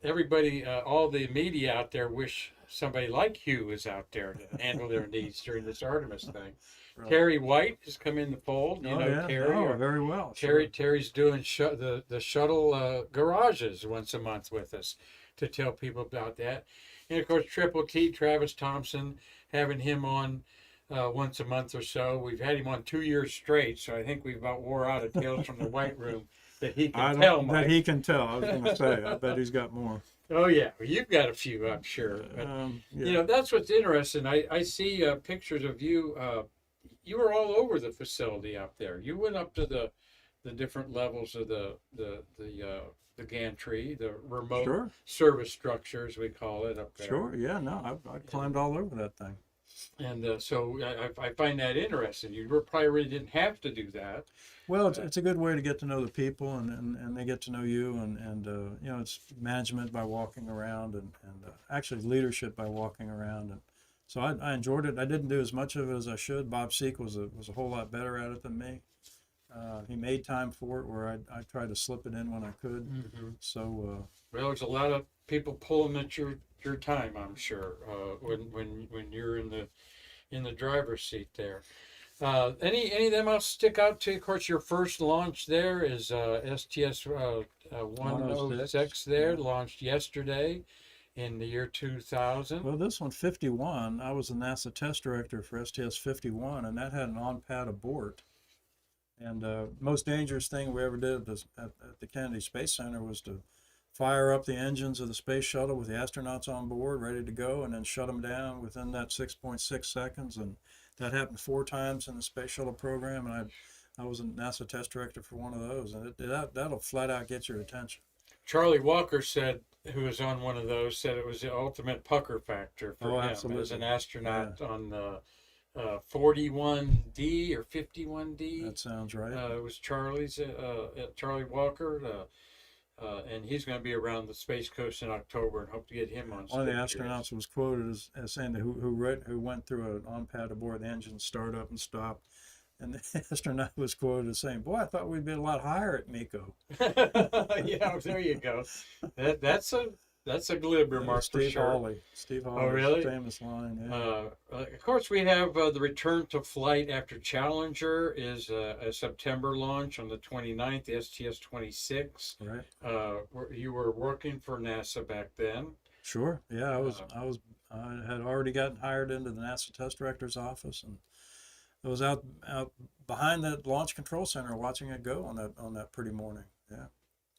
everybody, all the media out there wish somebody like Hugh was out there to handle their needs during this Artemis thing. Right. Terry White has come in the fold. You know yeah. Terry. Oh, very well. Terry's doing the shuttle garages once a month with us to tell people about that. And of course, Triple T, Travis Thompson, having him on once a month or so. We've had him on 2 years straight, so I think we've about wore out of Tales from the White Room that he can tell, Mike. That he can tell. I was going to say. I bet he's got more. Oh yeah, well, you've got a few, I'm sure. But, Yeah. you know, that's what's interesting. I see pictures of you. You were all over the facility out there. You went up to the different levels of the gantry, the remote Sure. service structure, as we call it up there. Sure. Yeah. No, I climbed all over that thing. And so I find that interesting. You probably really didn't have to do that. Well, it's a good way to get to know the people, and they get to know you, and you know, it's management by walking around, and actually leadership by walking around, and so I enjoyed it. I didn't do as much of it as I should. Bob Seek was a whole lot better at it than me. He made time for it, where I tried to slip it in when I could. Mm-hmm. So Well, there's a lot of people pulling at your time, I'm sure, when you're in the in the driver's seat there. Any of them else stick out to you? Of course, your first launch there is STS 106 there, Yeah. launched yesterday in the year 2000. Well, this one, 51, I was the NASA test director for STS 51, and that had an on-pad abort. And most dangerous thing we ever did at the Kennedy Space Center was to fire up the engines of the Space Shuttle with the astronauts on board, ready to go, and then shut them down within that 6.6 seconds. And that happened 4 times in the Space Shuttle program, and I was a NASA test director for one of those, and that'll flat out get your attention. Charlie Walker said, who was on one of those, said it was the ultimate pucker factor for him Absolutely. as an astronaut on the 41D or 51D. That sounds right. It was Charlie Walker, and he's going to be around the Space Coast in October, and hope to get him on. One of the astronauts was quoted as saying that who went through an on-pad aboard, the engine start up and stop, and the astronaut was quoted as saying, "Boy, I thought we'd be a lot higher at MECO." Yeah, there you go. That's a glib remark for Steve sure. Hawley. Steve Hawley's Oh, really? famous line. Yeah. Of course, we have the return to flight after Challenger is a September launch on the 29th, the STS-26. Right. You were working for NASA back then. Sure. Yeah, I had already gotten hired into the NASA test director's office, and I was out behind that launch control center watching it go on that pretty morning. Yeah.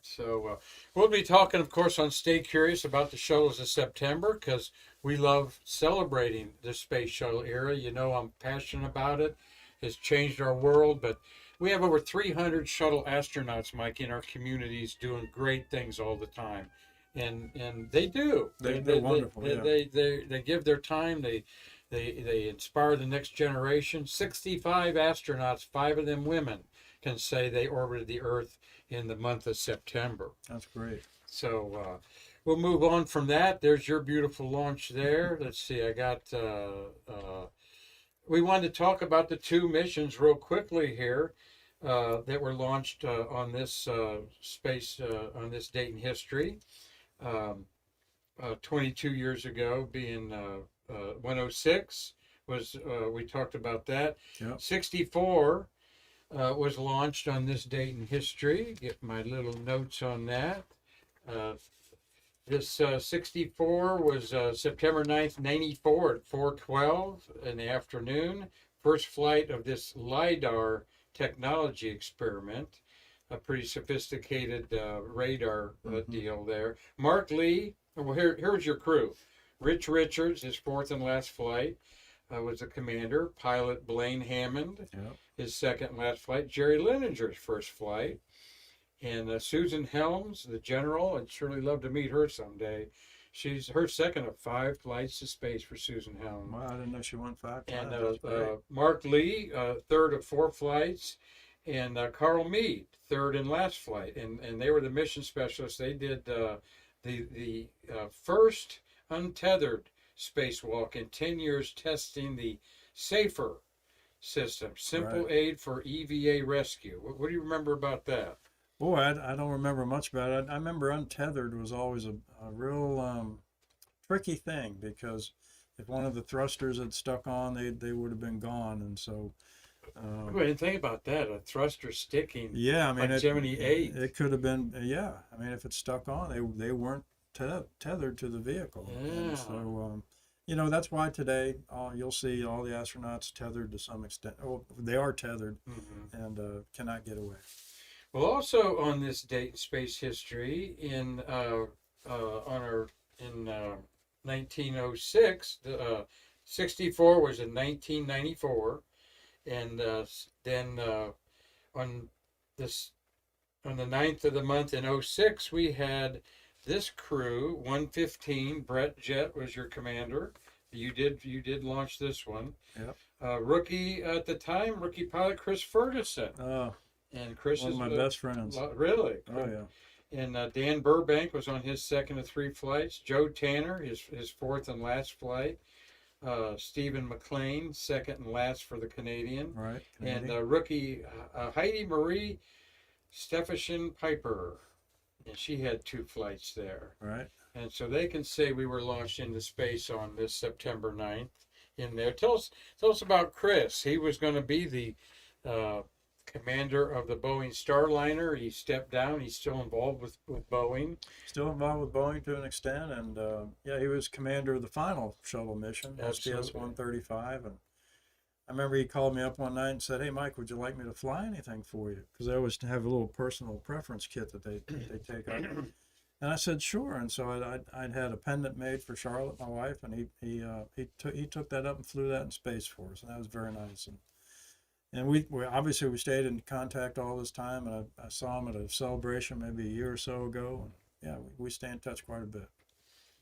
So we'll be talking, of course, on Stay Curious about the shuttles of September, because we love celebrating the space shuttle era. You know, I'm passionate about it. It's changed our world, but we have over 300 shuttle astronauts, Mike, in our communities doing great things all the time. And they do. They're wonderful. They give their time. They inspire the next generation. 65 astronauts, 5 of them women, can say they orbited the Earth in the month of September. That's great. So we'll move on from that. There's your beautiful launch there. Let's see, I got, we wanted to talk about the 2 missions real quickly here that were launched on this on this date in history. 22 years ago, being 106 was, we talked about that. Yep. 64 was launched on this date in history. Get my little notes on that. This 64 was September 9th, 94 at 4:12 in the afternoon. First flight of this LiDAR technology experiment. A pretty sophisticated radar deal there. Mark Lee, well, here's your crew. Rich Richards, his 4th and last flight, was the commander. Pilot Blaine Hammond, Yep. his 2nd and last flight. Jerry Lininger's first flight. And Susan Helms, the general. I'd surely love to meet her someday. She's her 2nd of 5 flights to space for Susan Helms. Well, I didn't know she won 5 times. And Mark Lee, 3rd of 4 flights. And Carl Mead, 3rd and last flight. And they were the mission specialists. They did the first untethered spacewalk in 10 years, testing the SAFER system, Simple Right. Aid for EVA Rescue. What do you remember about that? Boy, I don't remember much about it. I remember untethered was always a real tricky thing, because if one of the thrusters had stuck on, they would have been gone. And so I didn't think about that. A thruster sticking. yeah, I mean, like Gemini 8. it could have been, yeah. I mean, if it stuck on, they weren't tethered to the vehicle. Yeah. And so, that's why today you'll see all the astronauts tethered to some extent. Oh, they are tethered and cannot get away. Well, also on this date in space history, in 1906, 64 was in 1994, and then on the 9th of the month in 06, we had this crew, 115. Brett Jett was your commander. You did launch this one. Yep. Rookie at the time, rookie pilot Chris Ferguson. And Chris One is of my best friends. Really? Oh, yeah. And Dan Burbank was on his 2nd of 3 flights. Joe Tanner, his 4th and last flight. Stephen McLean, 2nd and last for the Canadian. Right. And rookie Heidi Marie Stephenson Piper. And she had 2 flights there. Right. And so they can say we were launched into space on this September 9th in there. Tell us about Chris. He was going to be the commander of the Boeing Starliner. He stepped down. He's still involved with Boeing. Still involved with Boeing to an extent, and yeah, he was commander of the final shuttle mission, Absolutely. STS-135, and I remember he called me up one night and said, "Hey, Mike, would you like me to fly anything for you?" Because they always have a little personal preference kit that they take out. And I said, "Sure." And so I'd had a pendant made for Charlotte, my wife, and he took that up and flew that in space for us, and that was very nice. And we obviously we stayed in contact all this time, and I saw him at a celebration maybe a year or so ago, and yeah, we stay in touch quite a bit.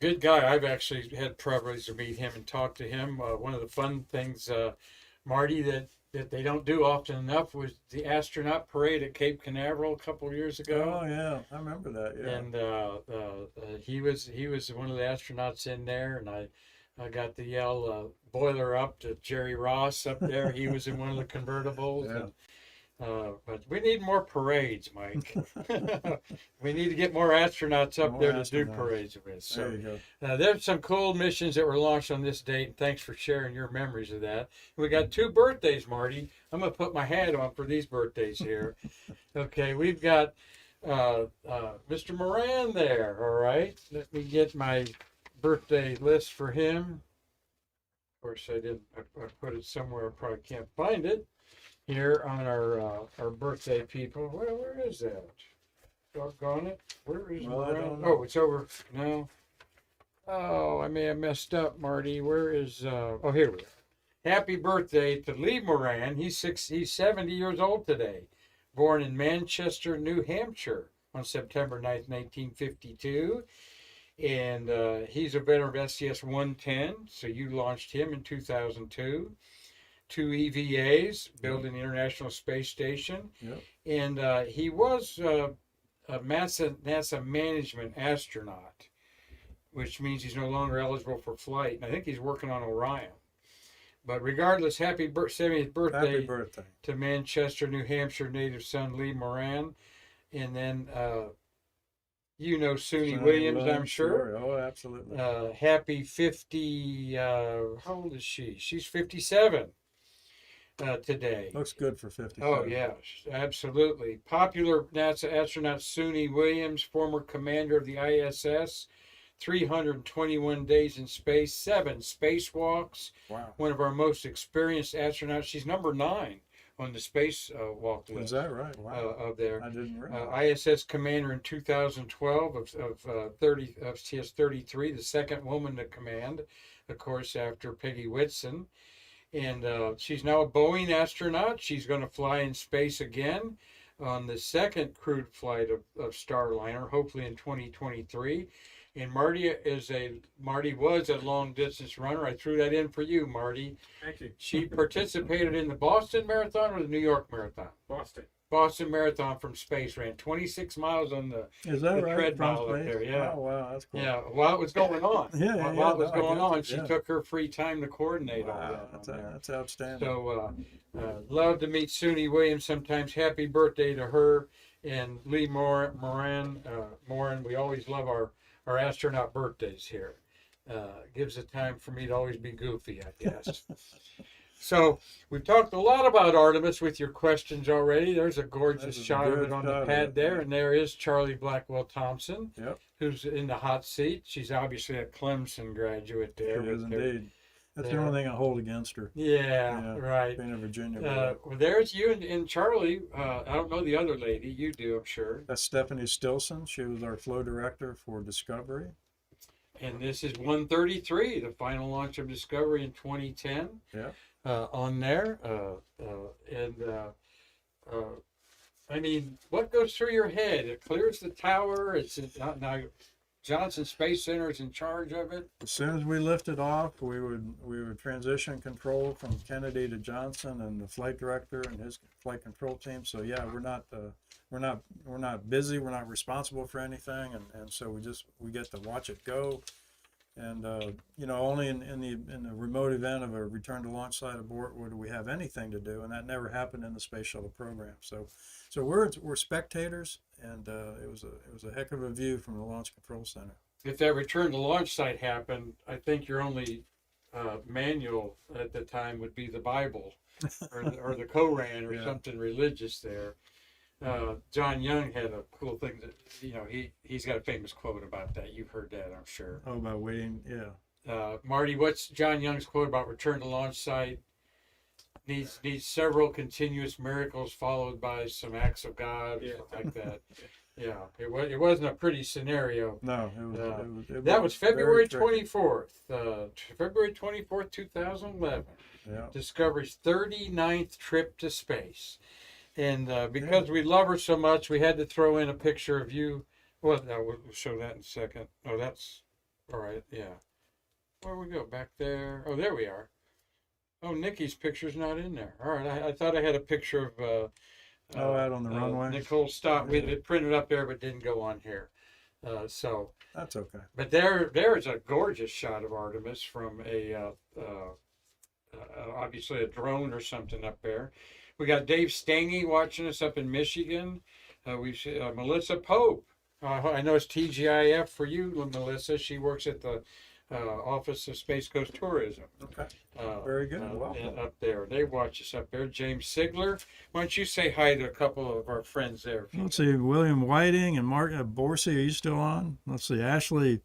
Good guy. I've actually had privilege to meet him and talk to him. One of the fun things, Marty, that they don't do often enough was the astronaut parade at Cape Canaveral a couple of years ago. Oh yeah, I remember that. Yeah. And he was one of the astronauts in there, and I got to yell "boiler up" to Jerry Ross up there. He was in one of the convertibles. Yeah. And, but we need more parades, Mike. We need to get more astronauts up More there to do astronauts. parades with. So There you go. there's some cool missions that were launched on this date. Thanks for sharing your memories of that. We got 2 birthdays, Marty. I'm going to put my hat on for these birthdays here. Okay, we've got Mr. Moran there. All right, let me get my birthday list for him. Of course, I didn't. I put it somewhere. I probably can't find it here on our birthday people. Where is that? Doggone it. Where is Well, I Moran? don't know. Oh, it's over. No. Oh, I may have messed up, Marty. Where is? Oh, here we are. Happy birthday to Lee Moran. He's 70 years old today. Born in Manchester, New Hampshire on September 9th, 1952. And he's a veteran of STS-110, so you launched him in 2002. 2 EVAs, building the International Space Station. Yep. And he was a NASA management astronaut, which means he's no longer eligible for flight. And I think he's working on Orion. But regardless, happy 70th birthday, Happy birthday. to Manchester, New Hampshire native son Lee Moran. And then, Suni Williams, I'm sure. Oh, absolutely. Happy 50, how old is she? She's 57 today. Looks good for 50. Oh, yeah, absolutely. Popular NASA astronaut Suni Williams, former commander of the ISS, 321 days in space, 7 spacewalks, Wow. one of our most experienced astronauts. She's number 9 on the space walk list. Is that right? Wow. Of there. I didn't realize. ISS commander in 2012 of TS-33, the second woman to command, of course, after Peggy Whitson. And she's now a Boeing astronaut. She's going to fly in space again on the second crewed flight of Starliner, hopefully in 2023. And Marty was a long distance runner. I threw that in for you, Marty. Thank you. She participated in the Boston Marathon or the New York Marathon? Boston. Boston Marathon from space, ran 26 miles on the Is that the right? treadmill From up space? there, yeah. Oh, wow, that's cool. yeah, while it was going on. While it was no, I going get on, it, she yeah. took her free time to coordinate all Wow, that. on there. that's outstanding. So, love to meet Suni Williams sometimes. Happy birthday to her and Lee Moran. We always love our astronaut birthdays here. Gives a time for me to always be goofy, I guess. So we've talked a lot about Artemis with your questions already. There's a gorgeous That's a shot of good it on shot the of pad it, there, yeah. and there is Charlie Blackwell Thompson, Yep. who's in the hot seat. She's obviously a Clemson graduate there. She is with her- indeed. That's the there. only thing I hold against her. Yeah, right. Being a Virginia. Well, there's you and Charlie. I don't know the other lady. You do, I'm sure. That's Stephanie Stilson. She was our flow director for Discovery. And this is 133, the final launch of Discovery in 2010. Yeah. On there. I mean, what goes through your head? It clears the tower. It's now Johnson Space Center is in charge of it. As soon as we lifted off, we would transition control from Kennedy to Johnson and the flight director and his flight control team. So yeah, we're not busy. We're not responsible for anything, and so we get to watch it go. And only in the remote event of a return to launch site abort would we have anything to do, and that never happened in the Space Shuttle program. So we're spectators, and it was a heck of a view from the Launch Control Center. If that return to launch site happened, I think you're only manual at the time would be the Bible or the Koran or Yeah. something religious there. John Young had a cool thing that, he's got a famous quote about that. You've heard that, I'm sure. Oh, about waiting, yeah. Marty, what's John Young's quote about return to launch site? Needs several continuous miracles followed by some acts of God, Yeah. something like that. Yeah, it wasn't a pretty scenario. No, That was very February tricky. 24th, February 24th, 2011. Yeah. Discovery's 39th trip to space. And because we love her so much, we had to throw in a picture of you. Well, no, we'll show that in a second. Oh, that's all right. Yeah. Where we go? Back there. Oh, there we are. Oh, Nikki's picture's not in there. All right. I thought I had a picture of. Out on the runway. Nicole Stott. We had it printed up there, but didn't go on here. So. That's okay. But there is a gorgeous shot of Artemis from obviously a drone or something up there. We got Dave Stange watching us up in Michigan. We Melissa Pope. I know it's TGIF for you, Melissa. She works at the Office of Space Coast Tourism. Okay. Very good. Welcome. Up there. They watch us up there. James Sigler. Why don't you say hi to a couple of our friends there? Let's see, William Whiting and Mark Borsey. Are you still on? Let's see, Ashley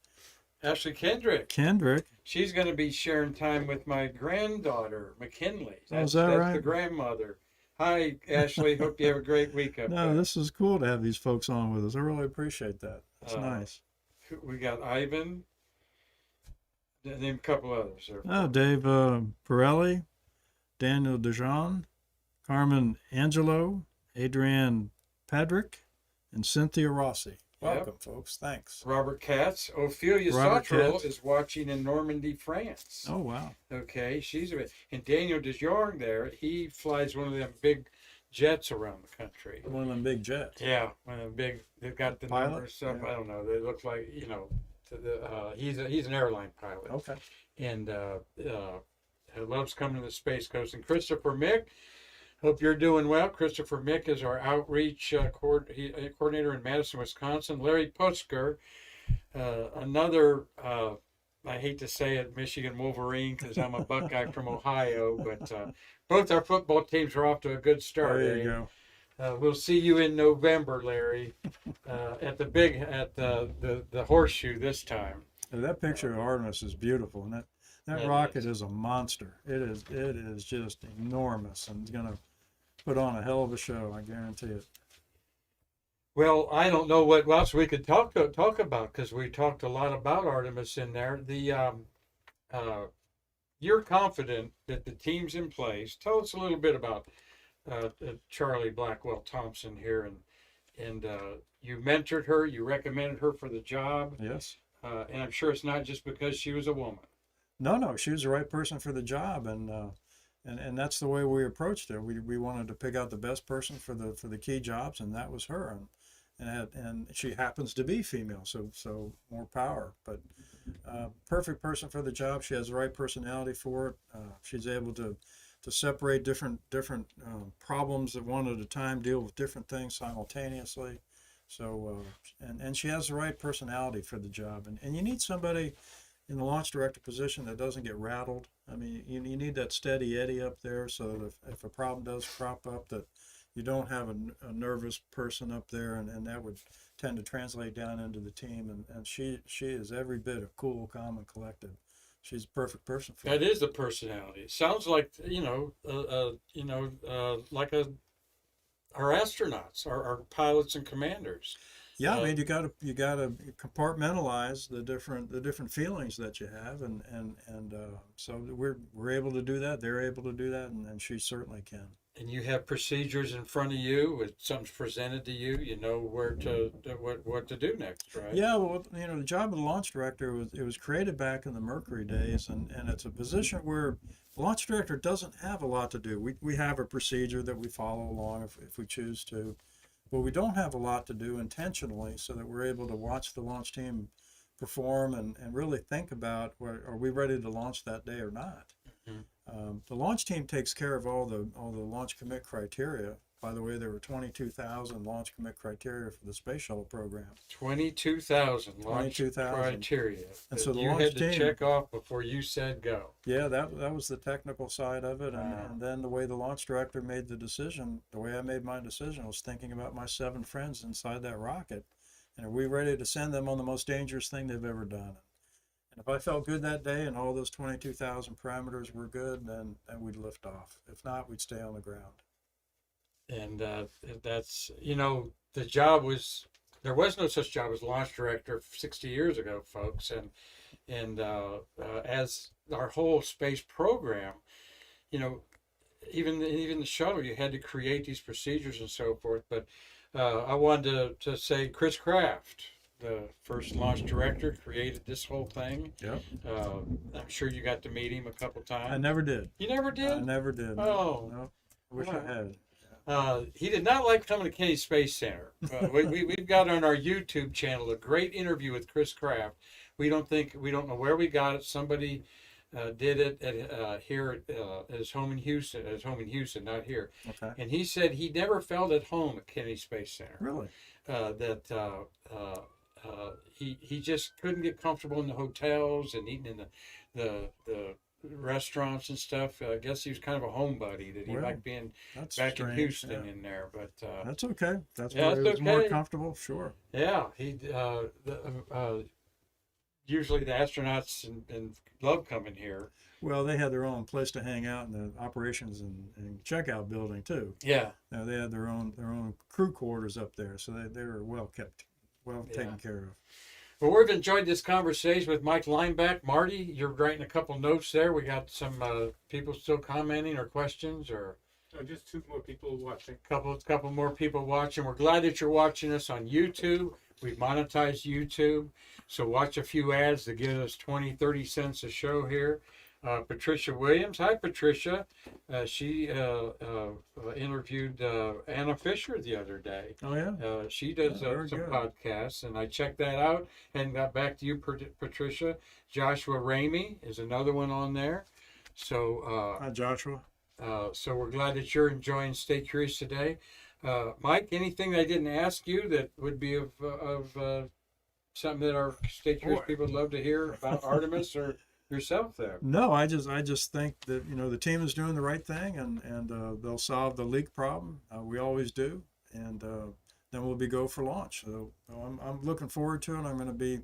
Kendrick. She's going to be sharing time with my granddaughter, McKinley. Is that right? That's the grandmother. Hi, Ashley. Hope you have a great week up there. This is cool to have these folks on with us. I really appreciate that. It's nice. We got Ivan. Name a couple others. Dave Pirelli, Daniel DeJean, Carmen Angelo, Adrienne Padrick, and Cynthia Rossi. Welcome, folks. Thanks. Robert Katz. Ophelia Sottrell is watching in Normandy, France. Oh, wow. Okay, and Daniel DeJong there. He flies one of them big jets around the country. One of them big jets. Yeah, one of them big. They've got the Pilot? number stuff. Yeah. I don't know. They look like he's an airline pilot. Okay. And loves coming to the Space Coast. And Christopher Mick. Hope you're doing well. Christopher Mick is our outreach coordinator in Madison, Wisconsin. Larry Putzker, another, I hate to say it, Michigan Wolverine, because I'm a Buckeye from Ohio, but both our football teams are off to a good start. There you go. We'll see you in November, Larry, at the horseshoe this time. That picture of Artemis is beautiful, and that rocket is a monster. It is just enormous, and it's going to put on a hell of a show, I guarantee it. Well, I don't know what else we could talk about, because we talked a lot about Artemis in there. You're confident that the team's in place. Tell us a little bit about Charlie Blackwell Thompson here, and you mentored her, you recommended her for the job. Yes. And I'm sure it's not just because she was a woman. No, she was the right person for the job, and that's the way we approached it. We wanted to pick out the best person for the key jobs, and that was her. And she happens to be female, so more power. But perfect person for the job. She has the right personality for it. She's able to separate different problems at one at a time, deal with different things simultaneously. So and she has the right personality for the job. And you need somebody in the launch director position that doesn't get rattled. I mean, you need that steady Eddie up there, so that if a problem does crop up, that you don't have a nervous person up there, and that would tend to translate down into the team. And she is every bit of cool, calm, and collected. She's a perfect person for that. Is the personality. It sounds like like our astronauts, our pilots and commanders. Yeah, I mean, you got to compartmentalize the different feelings that you have, and so we're able to do that. They're able to do that, and she certainly can. And you have procedures in front of you. If something's presented to you, you know where to what to do next, right? Yeah, well, the job of the launch director was created back in the Mercury days, and it's a position where the launch director doesn't have a lot to do. We have a procedure that we follow along if we choose to. But we don't have a lot to do intentionally, so that we're able to watch the launch team perform and really think about, are we ready to launch that day or not? Mm-hmm. The launch team takes care of all the launch commit criteria, By the way, there were 22,000 launch commit criteria for the Space Shuttle program. 22,000 launch 22,000. criteria And that so the you launch had to team- check off before you said go. Yeah, that was the technical side of it. Wow. And then the way the launch director made the decision, the way I made my decision, was thinking about my 7 friends inside that rocket. And are we ready to send them on the most dangerous thing they've ever done? And if I felt good that day and all those 22,000 parameters were good, then we'd lift off. If not, we'd stay on the ground. And that's, the job was, there was no such job as launch director 60 years ago, folks. And as our whole space program, even the shuttle, you had to create these procedures and so forth. But I wanted to say Chris Kraft, the first launch director, created this whole thing. Yep. I'm sure you got to meet him a couple times. I never did. You never did? I never did. Oh. No. I wish I had. He did not like coming to Kennedy Space Center. We've got on our YouTube channel a great interview with Chris Kraft. We don't know where we got it. Somebody did it at here at his home in Houston. At his home in Houston, not here. Okay. And he said he never felt at home at Kennedy Space Center. Really? He just couldn't get comfortable in the hotels and eating in the restaurants and stuff. I guess he was kind of a homebody, that he Well, liked being That's back strange. in Houston Yeah. in there. But That's okay. That's Yeah, where he that's was more okay. comfortable. Sure. yeah, he usually the astronauts and love coming here. Well, they had their own place to hang out in the operations and checkout building too. Yeah, They had their own crew quarters up there, so they were well kept, well taken care of. well, we've enjoyed this conversation with Mike Leinbach. Marty, you're writing a couple notes there. We got some people still commenting or questions, or Just 2 more people watching. couple more people watching. We're glad that you're watching us on YouTube. We've monetized YouTube, so watch a few ads to get us 20-30 cents a show here. Patricia Williams, hi Patricia. She interviewed Anna Fisher the other day. Oh yeah. She does Very some good. podcasts, and I checked that out and got back to you, Patricia. Joshua Ramey is another one on there. So Hi, Joshua. so we're glad that you're enjoying Stay Curious today. Mike, anything I didn't ask you that would be of something that our Stay Curious people would love to hear about Artemis or yourself there? No, I just think that the team is doing the right thing, and they'll solve the leak problem. We always do, and then we'll be go for launch. So I'm looking forward to it. I'm going to be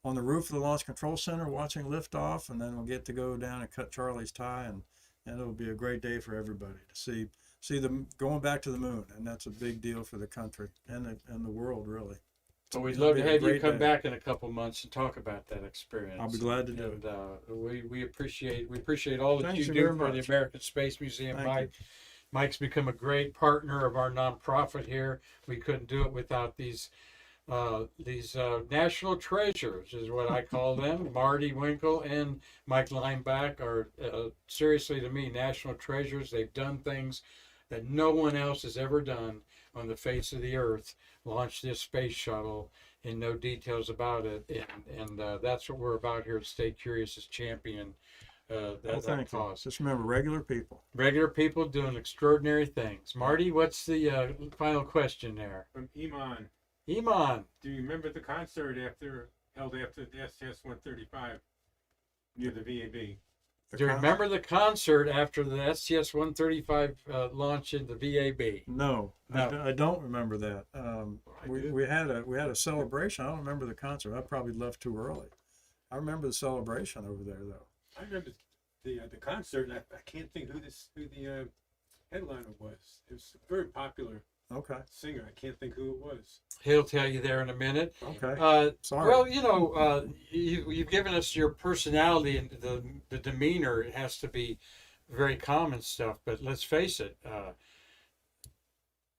on the roof of the Launch Control Center watching liftoff, and then we'll get to go down and cut Charlie's tie, and it'll be a great day for everybody to see them going back to the moon, and that's a big deal for the country and the world, really. So we'd It'll love be to a have you great come day. back in a couple months and talk about that experience. I'll be glad to do it. And we appreciate all that Thank you you do very for the much. American Space Museum, Thank Mike. Mike's become a great partner of our nonprofit here. We couldn't do it without these national treasures, is what I call them. Marty Winkle and Mike Leinbach are seriously, to me, national treasures. They've done things that no one else has ever done on the face of the earth. Launched this space shuttle and no details about it, and that's what we're about here at Stay Curious, as champion that Thank you. cause. Just remember, regular people. Regular people doing extraordinary things. Marty, what's the final question there? From Iman. Iman, Do you remember the concert held after the STS-135 near the VAB? do you remember the concert after the STS-135 launch in the VAB? No, No. I don't remember that. I We do. had a celebration. I don't remember the concert. I probably left too early. I remember the celebration over there, though. I remember the concert. And I can't think who the headliner was. It was a very popular Okay. singer. I can't think who it was. He'll tell you there in a minute. Okay. Sorry. Well, you've given us your personality and the demeanor. It has to be very common stuff, but let's face it,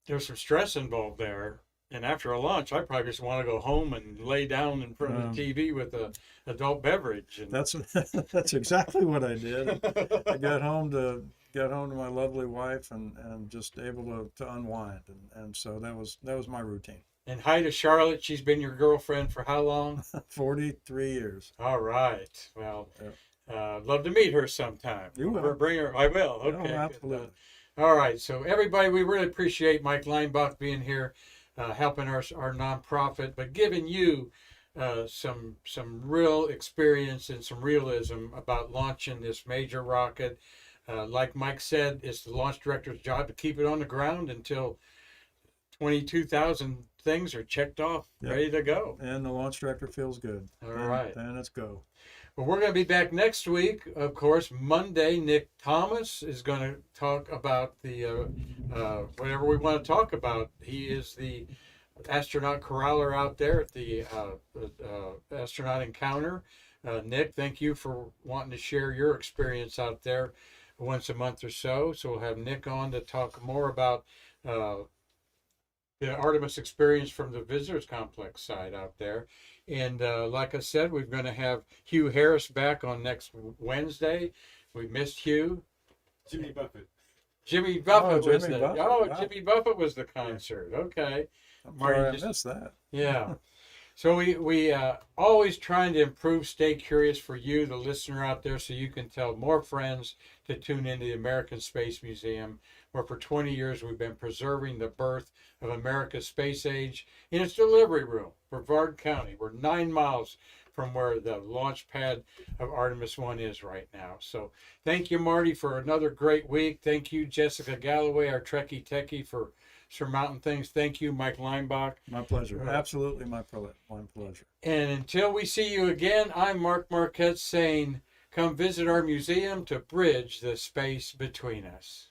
there's some stress involved there. And after a lunch, I probably just want to go home and lay down in front of the TV with a adult beverage. And That's exactly what I did. I got home to my lovely wife and just able to unwind, and so that was my routine. And hi to Charlotte. She's been your girlfriend for how long? 43 years. All right. Well, love to meet her sometime. You will. Bring her. I will. Oh, Okay. absolutely. All right, so everybody, we really appreciate Mike Leinbach being here, helping our nonprofit, but giving you some real experience and some realism about launching this major rocket. Like Mike said, it's the launch director's job to keep it on the ground until 22,000 things are checked off, Yep. ready to go. And the launch director feels good. All right. Then let's go. Well, we're going to be back next week. Of course, Monday, Nick Thomas is going to talk about the whatever we want to talk about. He is the astronaut corraller out there at the astronaut encounter. Nick, thank you for wanting to share your experience out there once a month or so. So we'll have Nick on to talk more about the Artemis experience from the visitors complex side out there. And like I said, we're going to have Hugh Harris back on next Wednesday. We missed Hugh. Jimmy Buffett. Jimmy Buffett was Jimmy the Buffett, wow. wow. Jimmy Buffett was the concert. Okay. I'm Marty sorry I just- missed that. Yeah. So we always trying to improve, stay curious for you, the listener out there, so you can tell more friends to tune into the American Space Museum, where for 20 years we've been preserving the birth of America's space age in its delivery room, Brevard County. We're 9 miles from where the launch pad of Artemis 1 is right now. So thank you, Marty, for another great week. Thank you, Jessica Galloway, our Trekkie Techie, for surmounting things. Thank you, Mike Leinbach. My pleasure. Absolutely my pleasure. And until we see you again, I'm Mark Marquette saying, come visit our museum to bridge the space between us.